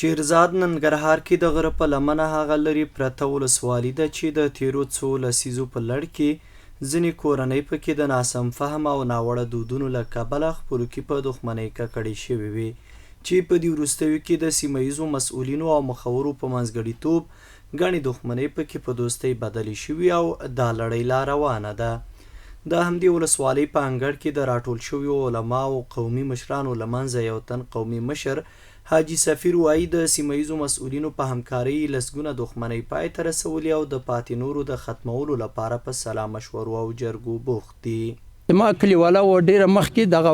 شیرزاد ننګرهار کې د غره په لمنه هغه لرې پرته ولسوالي ده چې د تیرو څو لسیزو په لړ کې ځینې کورنۍ پکې د ناسم فهم او ناوړه دودونو له کبله خپلو کې په دښمنۍ ککړې شوې وې چې په دې وروستیو کې د سیمه ییزو مسؤلینو او مخورو په منځګړیتوب ګڼې دښمنۍ پکې په دوستۍ بدلې شوې او دا لړۍ لا روانه ده. د همدې ولسوالۍ په انګړ کې د راټول شویو علماو او قومي مشرانو له منځه یو تن قومي مشر حاجي سفیر وایي د سیمه ییزو مسؤلینو په همکارۍ لسګونه دښمنۍ پای ته رسولي او د پاتې نورو د ختمولو لپاره په سلا مشورو او جرګو بوخت دي. ما کلیواله و ډیره مخکې دغه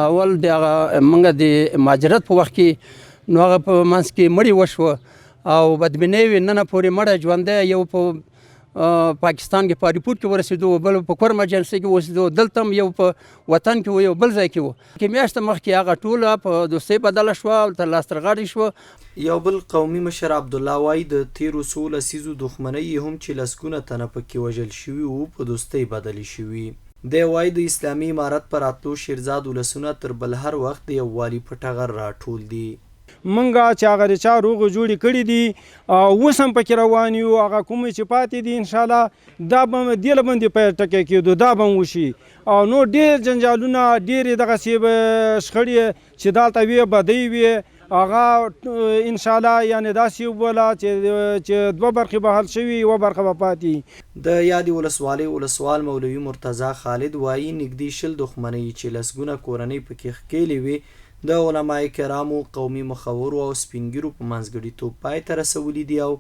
اول دغه موږ د مهاجرت په وخت کې نو هغه په منځ کې مړی وشوه او بدبینۍ وې نن پورې مړی ژوندی یو په پاکستان کې په ریپورټ کې ورسېدو بل په کورم ایجنسۍ کې اوسېدو دلته هم یو په وطن کې و یو بل ځای کې و کې میاشته مخکې هغه ټوله په دوستۍ بدله شوه او تر لاس تر غاړې شوه. یو بل قومي مشر عبدالله وایي د تیرو څو لسیزو دښمنۍ هم چې لسګونه تنه پکې وژل شوي وو په دوستۍ بدلې شوي. دی وایي د اسلامي امارت په راتلو شیرزاد ولسونه تر بل هر وخت د یووالي په ټغر راټول دي. منګه چې هغه د چا روغې جوړې کړي دي اوس هم پکې روان یو هغه کومې چې پاتې دي انشاءالله دا به دې له باندې په ټکی کېدو دا به هم وشي او نور ډېر جنجالونه ډېرې دغسې به شخړې چې دلته وې بدۍ وې هغه انشاءالله یعنې داسې وبوله چې دوه برخې به حل شوي یوه برخه به پاتې. د یادې ولسوالۍ ولسوال مولوي مرتضی خالد وایي نږدې 20 دښمنۍ چې لسګونه کورنۍ پکې ښکېلې وې د علماء کرامو قومي مخورو او سپینګیرو په منځګړیتوب پای ته رسولي دي او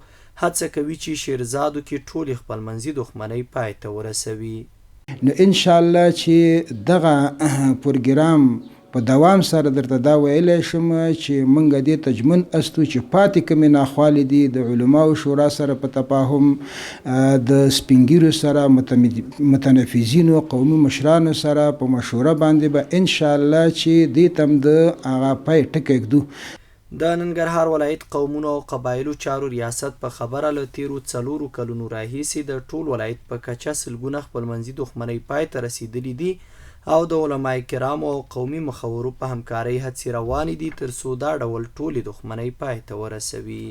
هڅه کوي چې شیرزادو کې ټولې خپلمنځي دښمنۍ پای ته ورسوي. نو انشاءالله چې دغه پروګرام په دوام سره درته دا ویلی شم چې موږ دې ته ژمن استو چې پاتې کومې ناخوالې دي د علماو شورا سره په تفاهم د سپینګیرو سره متنفذینو قومي مشرانو سره په مشوره باندې به انشاءالله چې دې ته هم د هغه پای ټکی ږدو. د ننګرهار ولایت قومونو او قبایلو چارو ریاست په خبره له تیرو 4 کلونو راهیسې د ټول ولایت په کچه سلګونه خپلمنځي دښمنۍ پای ته رسېدلي دي او د علماء کرامو او قومي مخورو په همکارۍ هڅې روانې دي تر څو دا ډول ټولې دښمنۍ پای ته ورسوي.